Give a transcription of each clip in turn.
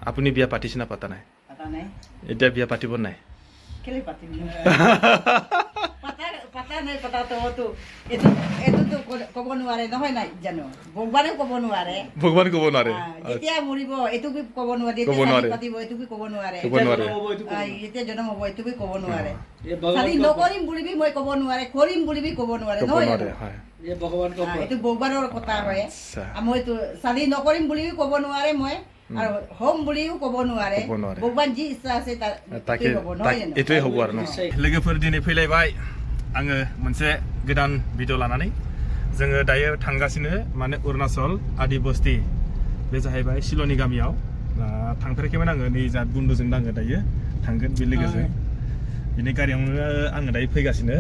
আপুনি বিয়া পাতিছে না পাতা নাই? পাতা নাই। এতিয়া বিয়া পাতিব নাই? কেলে পাতিম? পাতা নাই পাতাটো এইটো ক'ব নোৱাৰে নহয় নাই জানো? ভগৱানে ক'ব নোৱাৰে। ভগৱানে ক'ব নোৱাৰে। যেতিয়া মৰিব এইটো ক'ব নোৱাৰে। ক'ব নোৱাৰে। পাতিব এইটো ক'ব নোৱাৰে। ক'ব নোৱাৰে। এতিয়া জন্ম হ'ব এইটো ক'ব নোৱাৰে। খালি নকৰিম বুলি মই ক'ব নোৱাৰে, কৰিম বুলি ক'ব নোৱাৰে নহয় জানো? এইটো ভগৱানৰ কথা হয়। মইতো চালি নকৰিম বুলিও ক'ব নোৱাৰে মই। আৰু হোম বুলিও ক'ব নোৱাৰে। ভগৱান যি ইচ্ছা আছে তাকে হ'ব নহয় জানো? এইটোৱে হ'ব আৰু ন। लोगोफोर दिनै फैलायबाय आङो मोनसे गोदान भिडिअ लानानै जोङो दायो थांगासिनो माने अरुणाचल आदि बस्ति बे जाहैबाय शिल'नि गामियाव थांफेराखैमोन आङो नै जा बुन्दुजों आङो दायो थांगोन बे लोगोजों बिनि गारियावनो आङो दायो फैगासिनो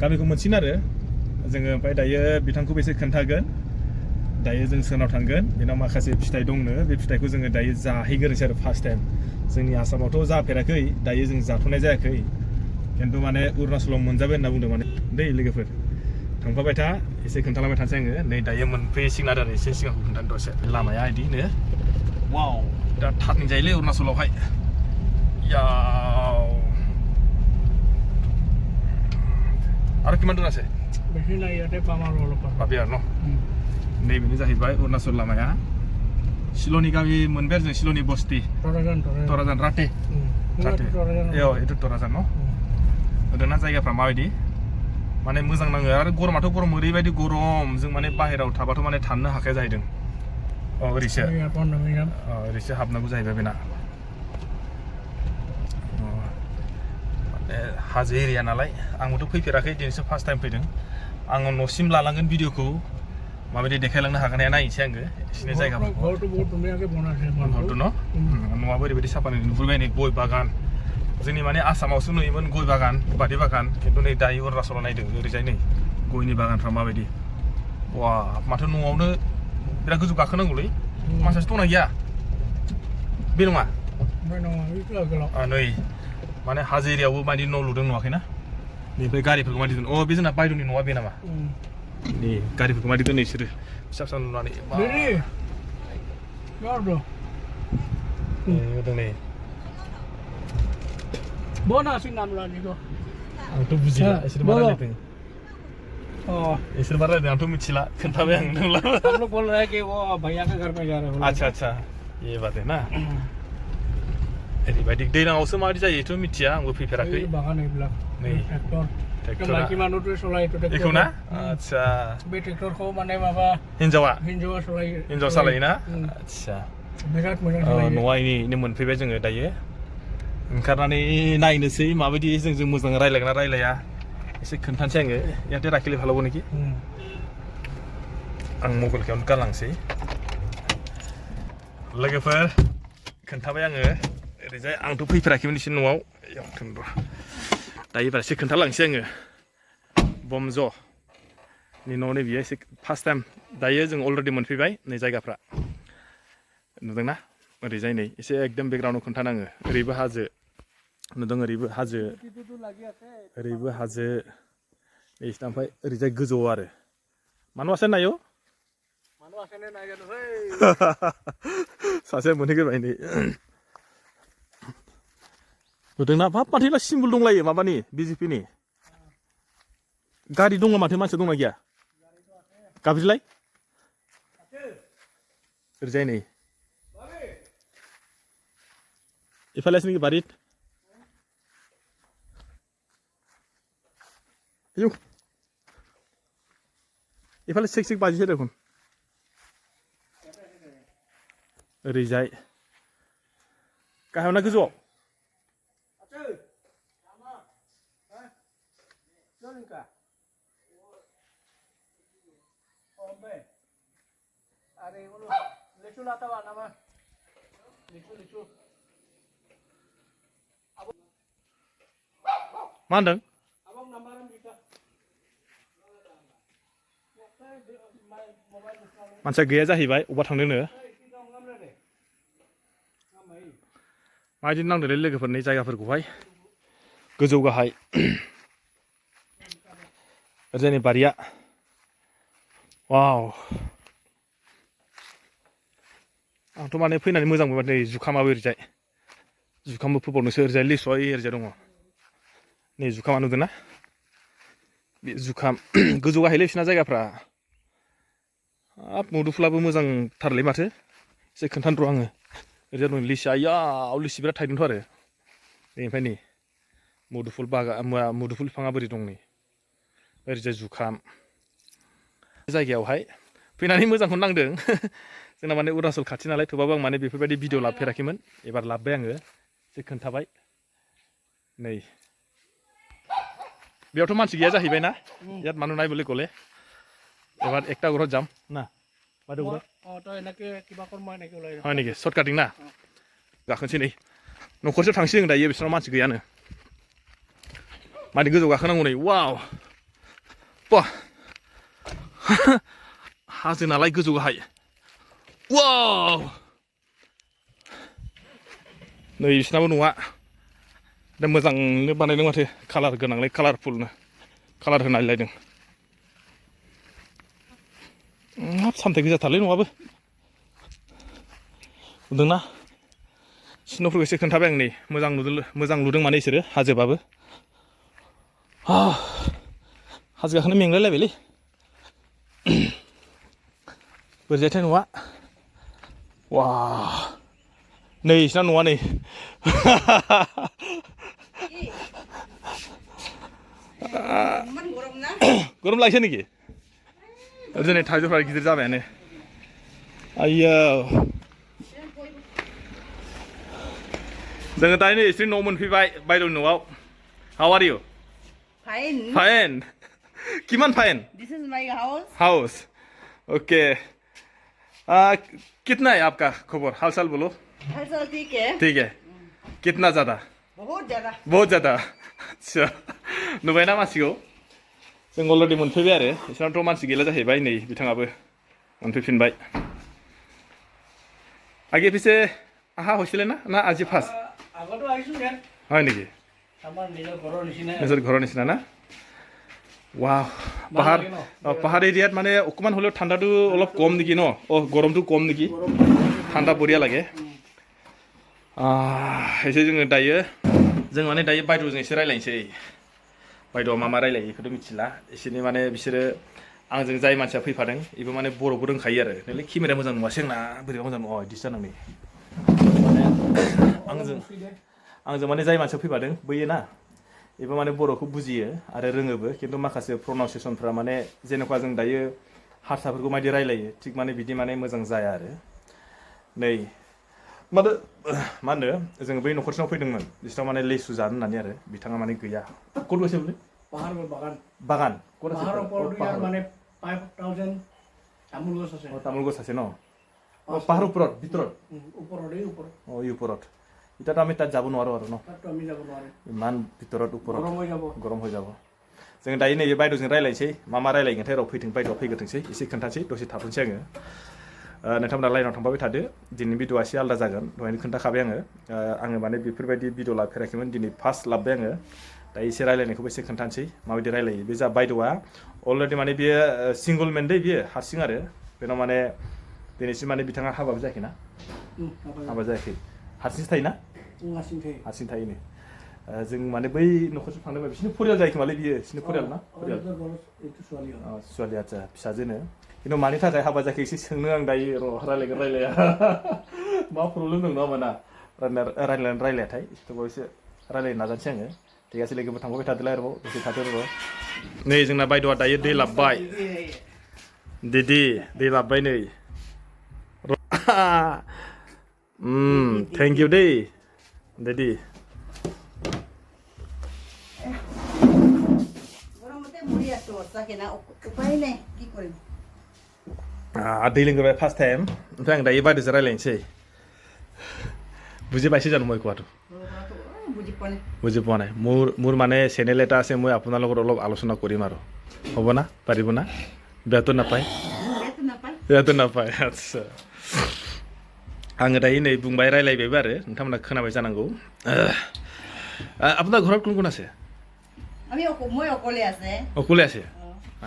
गामिखौ मोनसिगोन आरो जोङो ओमफ्राय दायो बिथांखौबो एसे खोन्थागोन दायो जों सोनाव थांगोन बेनाव माखासे फिथाइ दंनो बे फिथाइखौ जोङो दायो जाहैग्रोनोसै आरो फार्स्ट टाइम जोंनि आसामावथ' जाफेराखै दायो जों जाथ'नाय जायाखै खिन्थु माने अरुणाचलाव मोनजाबाय होनना बुंदों माने दै लोगोफोर थांफाबाय था एसे खोन्थालांबाय थानोसै आङो नै दायो मोनफैसिगोन आरो एसे सिगांखौ खोन्थानो दसे लामाया बिदिनो वाव दा थारनिं जायोलै अरुणाचलावहाय याव आरो किमान दूर আছে বেশি নাই ইয়াতে পাম আৰু অলপ পাবি আৰু ন नैबेनो जाहैबाय अरुणाचल लामाया शिल'नि गामि मोनबाय आरो जों शिल'नि बस्ति तराजान राटे एटु तराजान न ओरैना जायगाफ्रा माबायदि माने मोजां नाङो आरो गरमाथ' गरम ओरैबायदि गरम जों माने बाहेराव थाबाथ' माने थानो हाखाया जाहैदों ओरैसो ओरैसो हाबनांगौ जाहैबाय बेना माने हाजो एरिया नालाय आंबोथ' फैफेराखै दिनैसो फार्स्ट टाइम फैदों आङो न'सिम लालांगोन भिडिअखौ माबायदि देखायलांनो हागोन ना नायनोसै आङो एसे जायगाफोरखौ घरथ' न न'आबो ओरैबायदि साफा नुहुरबाय नै गय बागान जोंनि माने आसामावसो नुयोमोन गय बागान बारि बागान खिन्थु नै दायो अरुणाचलाव नायदों ओरैजाय नै गयनि बागानफ्रा माबायदि वा माथो न'आवनो बिराद गोजौ गाखोनांगौलै मानसियासो दंना गैया बे नङा नै माने हाजो एरियायावबो माबायदि न' लुदों नुवाखैना बेनिफ्राय गारिफोरखौ माबायदि दोन बे जोंना बायद'नि न'आ बे नामा nih गारिफोरखौ माबायदि दोनो बिसोरो फिसा फिसा नुनानै नै bona sing नाम लानिखौ आंथ' बुजिला इसोर मा रायलायदों इसोर मा रायलायदों आंथ' मिथिला खोन्थाबाय आं नोंला हम लोग बोल रहे हैं कि वो भैया के घर पे जा रहे हैं अच्छा अच्छा ये बात है ना ओरैबायदि दैज्लाङावसो माबायदि जायोथ' मिथिया आंबो फैफेराखै बागान এইবিলাক नै माइकि मानुहथ' सलायो बेखौ ना आच्छा बे ट्रेक्टरखौ माने माबा हिनजावा सलायो हिनजाव सालायोना आच्छा बिराद मोजां सलायो न'आ इनो मोनफैबाय जोङो दायो ओंखारनानै नायनोसै माबायदि जों मोजां रायलायगोना रायलाया एसे खोन्थानोसै आङो याते राखिले भालाबो नाखि आं मबाइलखौनो गालांसै लोगोफोर खोन्थाबाय आङो ओरैजाय आंथ' फैफेराखैमोन एसे न'आव दायो एसे खोन्थालांसै आङो बमज'नि न'नि बियो एसे फार्स्ट टाइम दायो जों अलरेडि मोनफैबाय नै जायगाफ्रा नुदोंना ओरैजाय नै एसे एकदम बेकग्राउन्डआव खोन्थानाङो ओरैबो हाजो नुदों ओरैबो हाजो एसे ओमफ्राय ओरैजाय गोजौआव आरो मानो आसे नायो सासे मोनहैग्रोबाय नै नुदोंना बाब माथो सिम्बल दंलायो माबानि बिजेपिनि गारि दङ माथो मानसि दंना गैया गाबज्रिलाय ओरैजाय नै इफाले नोंनि बारित आयौ इफाले सिक बाजिसो देखुन ओरैजाय गाहायाव ना गोजौआव मा होनदों मानसिया गैया जाहैबाय अबा थांदोंनो माबायदि नांदोंलै लोगोफोरनि जायगाफोरखौहाय गोजौ गाहाय ओरैजायनि बारिया वाव आंथ' माने फैनानै मोजां मोनबाय नै जुखामाबो ओरैजाय जुखामबो फोबावनोसो ओरैजाय लिसुआ ओरैजाय दङ नै जुखामा नुदोंना बे जुखाम गोजौ गाहायलै बिसिना जायगाफ्रा हाब मुदुफुलाबो मोजांथारलै माथो एसे खोन्थानो र' आङो ओरैजाय दं लिसि आयाव लिसि बिराद थायदोंथ' आरो बेनिफ्राय नै मुदुफुल मुदुफुल बिफाङा बोरै दं नै ओरैजाय जुखाम जायगायावहाय फैनानै मोजांखौनो नांदों जोंना माने अरुणाचल खाथि नालाय थेवबाबो आं माने बेफोरबायदि भिडिअ लाफेराखैमोन एबार लाबोबाय आङो एसे खोन्थाबाय नै बेयावथ' मानसि गैया जाहैबाय ना ইয়াত মানুহ নাই বুলি ক'লে এবাৰ একটা ঘৰত যাম না বাইদেউ ঘৰত তই এনেকে কিবা কৰ মই এনেকে ওলাই হয় নেকি শৰ্ট কাটিং ना गाखोनोसै नै न'खरसेयाव थांसै जों दायो बिसोरनाव मानसि गैयानो माने गोजौ गाखोनांगौ नै वाव बा हाजो नालाय गोजौ गाहाय वाव नै बिसोरनाबो न'आ दा मोजांनो बानायदों माथो कालार गोनांलाय कालारफुलनो कालार होनायलायदों हाब सामथाय गोजाथारलै न'आबो नुदोंना सिन'फोरखौ एसे खोन्थाबाय आं नै मोजां लुदों माने इसोरो हाजोबाबो हाजो गाखोनो मेंलायलायबायलै बोरैजायथाय न'आ वा नै बिसोरना न'आ नै गरम लागोसै नेকি दिनै थाइजौफ्रा गिदिर जाबायानो आयौ जोङो दायो नै एसे न' मोनफैबाय बायद'नि न'आव हाउ आर इउ फाइन किमान fine This is my house. House okay कितना है आपका खबर हाल चाल बोलो हाल चाल ठीक है कितना ज़्यादा बहुत ज़्यादा अच्छा नुबायना मानसिखौ जों अलरेडि मोनफैबाय आरो बिसोरनावथ' मानसि गैला जाहैबाय नै बिथाङाबो मोनफैफिनबाय आगे पिছে আহা হৈছিলে না আজি ফাৰ্ষ্ট আগতো আহিছো ইয়াত হয় নেকি আমাৰ নিজৰ ঘৰৰ নিচিনা না वाह পাহাৰ এৰিয়াত মানে অকমান হ'লেও ঠাণ্ডাটো অলপ কম নেকি ন গৰমটো কম নেকি ঠাণ্ডা বঢ়িয়া লাগে एसे जोङो दायो जों माने दायो बायद'जों एसे रायलायनोसै बायद'आ मा रायलायो बेखौथ' मिथिला एसेनो माने बिसोरो आंजों जाय मानसिया फैफादों बेबो माने बर'बो रोंखायो आरो नोंलाय केमेराया मोजां नुवासै आंना बोरैबा मोजां नुवा बिदिसो जानांगौ माने आंजों माने जाय मानसिया फैफादों बैयो ना बेबो माने बर'खौ बुजियो आरो रोङोबो खिन्थु माखासे प्रनाउन्सियेसनफ्रा माने जेनेबा जों दायो हारसाफोरखौ मायदि रायलायो थिग माने बिदि माने मोजां जाया आरो नै मा होनो जोङो बै न'खरसेनाव फैदोंमोन बिसोरनाव माने लेसु जानो होननानै आरो बिथाङा माने गैया ক'ত গৈছে বোলে বাগান ক'ত আছে পাহাৰৰ মানে 5000 তামোল গছ আছে তামোল গছ আছে ন পাহাৰৰ ওপৰত ভিতৰত ওপৰত এতিয়াতো আমি তাত যাব নোৱাৰো আৰু ন ইমান ভিতৰত ওপৰত গৰম হৈ যাব जों दायो नै बायद'जों रायलायनोसै मा रायलायगोनथाय र' फैथों बायद'आ फैग्रोथोंसै एसे खोन्थानोसै दसे थाथ'नोसै आङो नोंथांमोना लाइनाव थांबाय थादो दिनैनि भिडिअआ एसे आलादा जागोन दहायनो खोन्थाखाबाय आङो माने बेफोरबायदि भिडिअ लाफेराखैमोन दिनै फार्स्ट लाबोबाय आङो दा एसे रायलायनायखौबो एसे खोन्थानोसै माबायदि रायलायो बे जा बायद'आ अलरेडि माने बेयो सिंगल मेन दै बियो हारसिं आरो बेनाव माने दिनैसिम माने बिथाङा हाबाबो जायाखैना हाबा जायाखै हारसिंसो थायोना हारसिं थायोनो जों माने बै न'खरसिम थांदोंबा बिसोरनि फरियाल जायो खोमालै बियो बिसोरनि फरियाल ना सुवालि आदसा फिसाजोनो खिन्थु मानि थाखाय हाबा जायाखै एसे सोंनो आं दायो र' रायलायगोन रायलाया मा प्रब्लेम दं नङा मोना रायलायाथाय थेवबो एसे रायलायनो नाजानोसै आङो ঠিক আছে लोगोबो थांबाय थादोलाय आरोबाव दसे थादो र' नै जोंना बायद'आ दायो दै लाबबाय दिदि दै लाबबाय नै थेंक इउ दै दिदि दै लोंग्रोबाय फार्स्ट टाइम ओमफ्राय आं दायो बायद'जों रायलायनोसै বুজি পাইছে জানো মই কোৱাটো বুজি পোৱা নাই মোৰ মানে চেনেল এটা আছে মই আপোনাৰ লগত অলপ আলোচনা কৰিম আৰু হ'ব না পাৰিব না বেয়াটো নাপায় আচ্ছা आङो दायो नै बुंबाय रायलायबायबो आरो नोंथांमोना खोनाबाय जानांगौ আপোনাৰ ঘৰত কোন কোন আছে মই অকলে আছে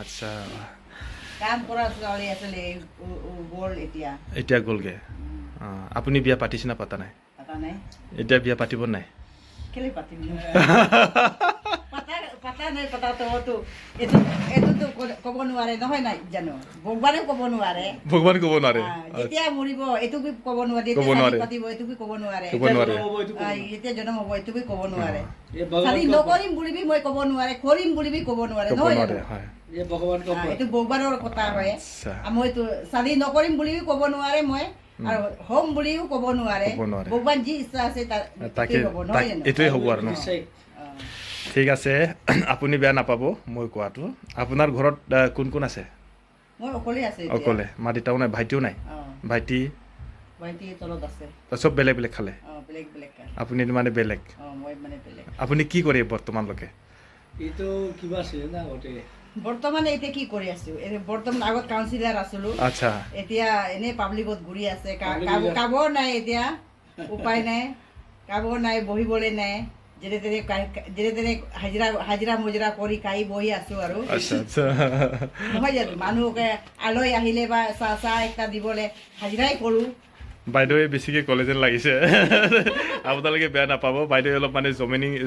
আচ্ছা কাম কৰা ছোৱালী আছিলে গ'ল এতিয়া গ'লগে আপুনি বিয়া পাতিছে না পাতা নাই পাতা নাই এতিয়া বিয়া পাতিব নাই কেলে পাতিম পাতা নাই পাতা তো এইটো ক'ব নোৱাৰে নহয় নাই জানো ভগৱানে ক'ব নোৱাৰে যেতিয়া মৰিব এইটো বি ক'ব নোৱাৰে যেতিয়া পাতিব এইটো বি ক'ব নোৱাৰে এতিয়া জন্ম হ'ব এইটো বি ক'ব নোৱাৰে খালি নকৰিম বুলি বি মই ক'ব নোৱাৰে কৰিম বুলি বি ক'ব নোৱাৰে নহয় জানো এইটো ভগৱানৰ কথা হয় মইতো চালি নকৰিম বুলি বি ক'ব নোৱাৰে মই আৰু হোম বুলিও ক'ব নোৱাৰে ভগৱান যি ইচ্ছা আছে তাকে হ'ব নহয় জানো এইটোৱে হ'ব আৰু ন ঠিক আছে আপুনি বেয়া নাপাব মই কোৱাটো আপোনাৰ ঘৰত কোন কোন আছে মই অকলে আছে অকলে মা দেউতাও নাই ভাইটিও নাই ভাইটি তলত আছে চব বেলেগ বেলেগ খালে বেলেগ বেলেগ আপুনি মানে বেলেগ মই মানে বেলেগ আপুনি কি কৰে বৰ্তমানলৈকে এইটো কিবা আছে না আগতে বৰ্তমান এতিয়া কি কৰি আছো বৰ্তমান আগত কাউন্সিলাৰ আছিলো আচ্ছা এতিয়া এনে পাব্লিকত ঘূৰি আছে কাবৰ নাই এতিয়া উপায় নাই কাবৰ নাই বহিবলৈ নাই যেনে তেনে হাজিৰা মুজিৰা কৰি খাই বহি আছো আৰু নহয় জানো মানুহকে আলহী আহিলে বা চাহ এটা দিবলৈ হাজিৰাই কৰোঁ বাইদেৱে বেছিকৈ ক'লে যেন লাগিছে আপোনালোকে বেয়া নাপাব বাইদেৱে অলপ মানে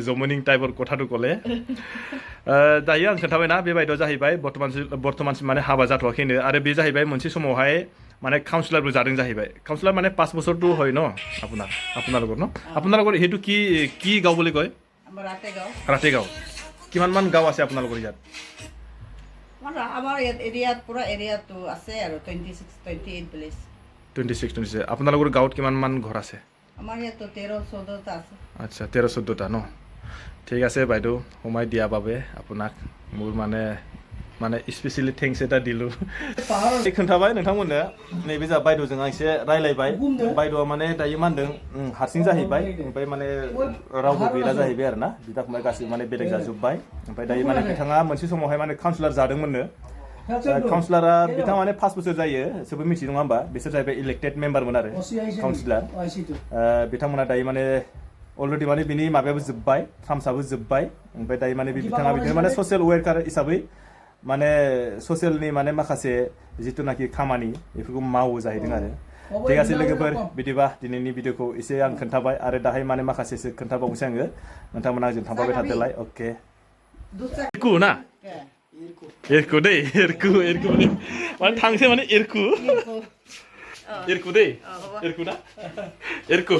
জমনিং টাইপৰ কথাটো ক'লে दायो आं खोन्थाबायना बे बायदियाव जाहैबाय बर्तमान माने हाबा जाथ'वाखैनो आरो बे जाहैबाय मोनसे समावहाय माने काउन्सिलारबो जादों जाहैबाय काउन्सिलार माने 5 বছৰটো হয় ন আপোনালোকৰ ন আপোনালোকৰ সেইটো কি গাঁও বুলি কয় ৰাতেগাঁও কিমানমান গাঁও আছে আপোনালোকৰ ইয়াত আমাৰ এৰিয়াত পুৰা এৰিয়াটো আছে আৰু 26-28 ভিলেজ 26 আপোনালোকৰ গাঁৱত কিমানমান ঘৰ আছে আমাৰ ইয়াত 13-14টা আছে আচ্ছা 13-14টা ন ঠিক আছে বাইদেউ সময় দিয়াৰ বাবে আপোনাক মোৰ মানে স্পেচিয়েলি थेंक्स এটা দিলোঁ खोन्थाबाय नोंथांमोननो नैबे जा बायद'जों आं एसे रायलायबाय बायद'आ माने दायो मा होनदों हारसिं जाहैबाय ओमफ्राय माने रावबो गैला जाहैबाय आरो ना बिदा फंबाय गासिबो माने बेलेग जाजोब्बाय ओमफ्राय दायो माने बिथाङा मोनसे समावहाय माने काउन्सिलार जादोंमोननो काउन्सिलारा बिथाङा माने 5 बोसोर जायो सोरबो मिथियो नङा होमबा बिसोर जाहैबाय इलेक्टेड मेम्बारमोन आरो काउन्सिलार बिथांमोना दायो माने अलरेडि माने बिनि माबायाबो जोब्बाय टार्मसाबो जोब्बाय ओमफ्राय दायो माने बिथाङा बिदिनो माने ससियेल वेरकार हिसाबै माने ससियेलनि माने माखासे जिथुनाखि खामानि बेफोरखौ मावो जाहैदों आरो ঠিক আছে लोगोफोर बिदिबा दिनैनि भिडिअखौ एसे आं खोन्थाबाय आरो दाहाय माने माखासेसो खोन्थाबावनोसै आङो नोंथांमोना आंजों थांफाबाय थादोलाय अके इरकु ना इरकु दै इरकु माने थांसै माने इरकु दै इरकु ना इरकु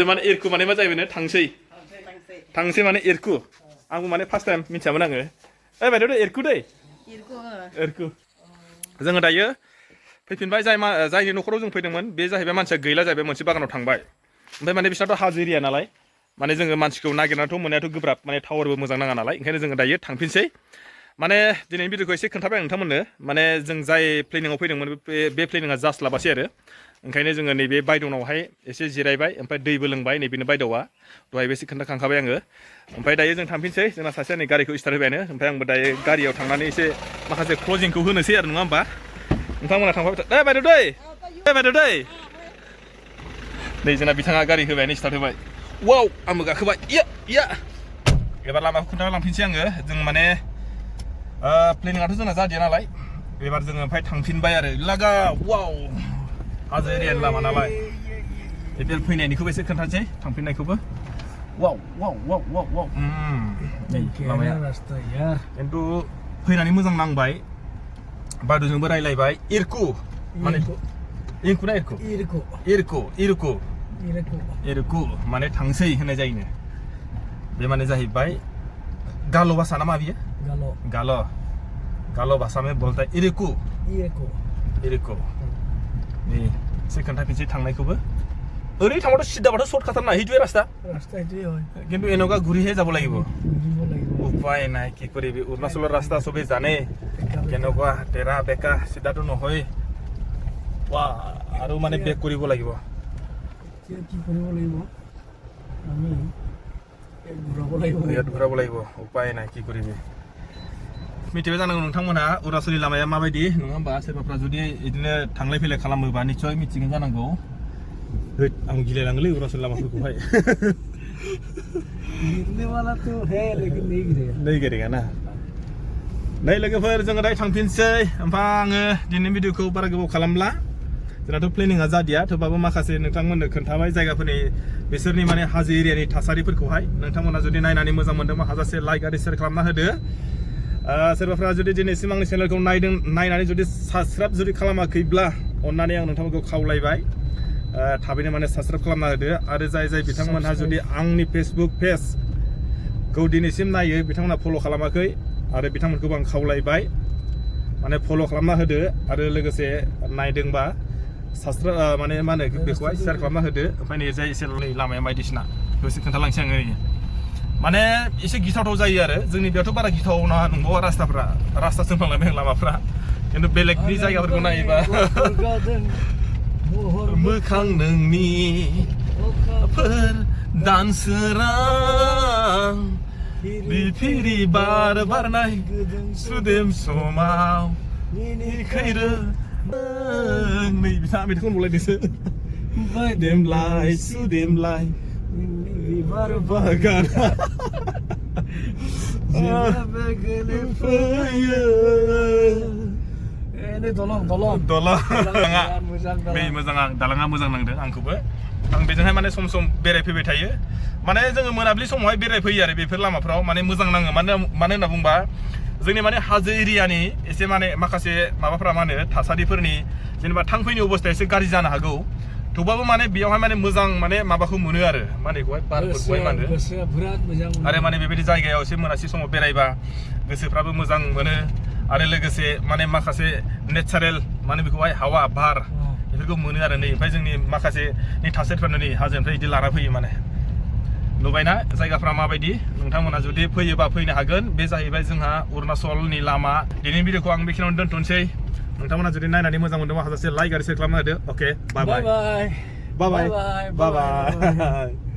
माने इरकु माने मा जाहैबाय थांसै माने इरकु आंबो माने फार्स्ट टाइम मिथियामोन आङो बायदेउ इरकु दै इरकु जोङो दायो फैफिनबाय जायनि न'खराव जों फैदोंमोन बे जाहैबाय मानसिया गैला जाहैबाय मोनसे बागानाव थांबाय ओमफ्राय माने बिसोरनाथ' हाजो एरिया नालाय माने जोङो मानसिखौ नागिरनाथ' मोननायाथ' गोब्राब माने टावारबो मोजां नाङा नालाय ओंखायनो जोङो दायो थांफिनसै माने दिनैनि भिडिअखौ एसे खोन्थाबाय आं नोंथांमोननो माने जों जाय प्लेनिङाव फैदोंमोन बे प्लेनिङा जास्लाबासै आरो ओंखायनो जोङो नैबे बायद'नावहाय एसे जिरायबाय ओमफ्राय दैबो लोंबाय नैबेनो बायद'आ दहायबो एसे खोन्थाखांखाबाय आङो ओमफ्राय दायो जों थांफिनसै जोंना सासेया नै गारिखौ स्टार्ट होबायानो ओमफ्राय आंबो दायो गारियाव थांनानै एसे माखासे क्लजिंखौ होनोसै आरो नङा होमबा नोंथांमोना थांफाबाय बायदेउ दै नै जोंना बिथाङा गारि होबायानो स्टार्ट होबाय वाव आंबो गाखोबाय इया एबार लामाखौ खोन्थाना लांफिनसै आङो जों माने प्लेनिङाथ' जोंना जादिया नालाय एबार जोङो ओमफ्राय थांफिनबाय आरो लागा वाव हाजो एरियानि लामा नालाय एबार फैनायनिखौबो एसे खोन्थानोसै थांफिननायखौबो वाव लामाया खिन्थु फैनानै मोजां नांबाय बायद'जोंबो रायलायबाय इरकु माने इरकु ना इरकु माने थांसै होननाय जायोनो बे माने जाहैबाय गाल' भाषा ना मा बियो गाल' भाषा में बोलता इरकु नै एसे खोन्थाफिनसै थांनायखौबो ओरै थांबाथ' सिदाबाथ' सर्ट खाटार हिटवे रास्ता কিন্তু এনেকুৱা ঘূৰিহে যাব লাগিব উপায় নাই কি কৰিবি অৰুণাচলৰ ৰাস্তা চবেই জানে কেনেকুৱা তেৰা বেকা চিধাটো নহয় আৰু মানে বেক কৰিব লাগিব ঘূৰাব লাগিব উপায় নাই কি কৰিবি मिथिबाय जानांगौ नोंथांमोनहा अरुणाचलनि लामाया माबायदि नङा होमबा सोरबाफ्रा जुदि बिदिनो थांलाय फैलाय खालामोबा निश्चय मिथिगोन जानांगौ आं गिलायलाङोलै अरुणाचल लामाफोरखौहाय नहीं गिरेगा ना नै लोगोफोर जोङो दायो थांफिनसै ओमफ्राय आङो दिनैनि भिडिअखौ बारा गोबाव खालामला जोंनाथ' प्लेनिंआ जादिया थेवबाबो माखासे नोंथांमोननो खोन्थाबाय जायगाफोरनि बिसोरनि माने हाजो एरियानि थासारिफोरखौहाय नोंथांमोना जुदि नायनानै मोजां मोनदोंबा हाजासे लाइक आरो शेयार खालामना होदो सोरबाफ्रा जुदि दिनैसिम आंनि चेनेलखौ नायनानै जुदि साबस्क्राइब जुदि खालामाखैब्ला अननानै आं नोंथांमोनखौ खावलायबाय थाबैनो माने साबस्क्राइब खालामना होदो आरो जाय बिथांमोनहा जुदि आंनि फेसबुक पेजखौ दिनैसिम नायो बिथांमोना फल' खालामाखै आरो बिथांमोनखौबो आं खावलायबाय माने फल' खालामना होदो आरो लोगोसे नायदोंबा साबस्क्राइब माने मा होनो बेखौहाय शेयार खालामना होदो ओमफ्राय नै जाय एसे लामाया बायदिसिना बेखौ एसे खोन्थालांसै आङो माने एसे गिथावथाव जायो आरो जोंनि बेयावथ' बारा गिथावना नंबावा रास्ताजों थांलायनाय लामाफ्रा खिन्थु बेलेगनि जायगाफोरखौ नायोबा मोखां नोंनि दानसोरां बिफिरि बार बारनाय सुदेम समाव खैरो नै बिथाङा मेथाइखौ बुंलायदोंसो सुदेमलाय बिबार बागान दालाङा मोजां नांदों आंखौबो आं बेजोंहाय माने सम सम बेरायफैबाय थायो माने जोङो मोनाबिलि समावहाय बेरायफैयो आरो बेफोर लामाफ्राव माने मोजां नाङो मानो होनना बुंबा जोंनि माने हाजो एरियानि एसे माने माखासे माबाफ्रा मा होनो थासारिफोरनि जेनेबा थांफैनाय अबस्थाया एसे गाज्रि जानो हागौ थेवबाबो माने बेयावहाय माने मोजां माने माबाखौ मोनो आरो माने बेखौहाय बारफोरखौहाय मा होनो आरो माने बेबायदि जायगायाव एसे मोनासि समाव बेरायबा गोसोफ्राबो मोजां मोनो आरो लोगोसे माने माखासे नेचारेल माने बेखौहाय हावा बार बेफोरखौ मोनो आरो नै ओमफ्राय जोंनि माखासे थासारिफ्रानो नै हाजोनिफ्राय बिदि लाना फैयो माने नुबायना जायगाफ्रा माबायदि नोंथांमोना जुदि फैयोबा फैनो हागोन बे जाहैबाय जोंहा अरुणाचलनि लामा दिनैनि भिडिअखौ आं बेखिनियावनो दोनथ'नोसै नोंथांमोना जुदि नायनानै मोजां मोनदोंबा हाजासे लाइक आरो शेयार खालामना होदो अके बाय बाय बाय बाय बाय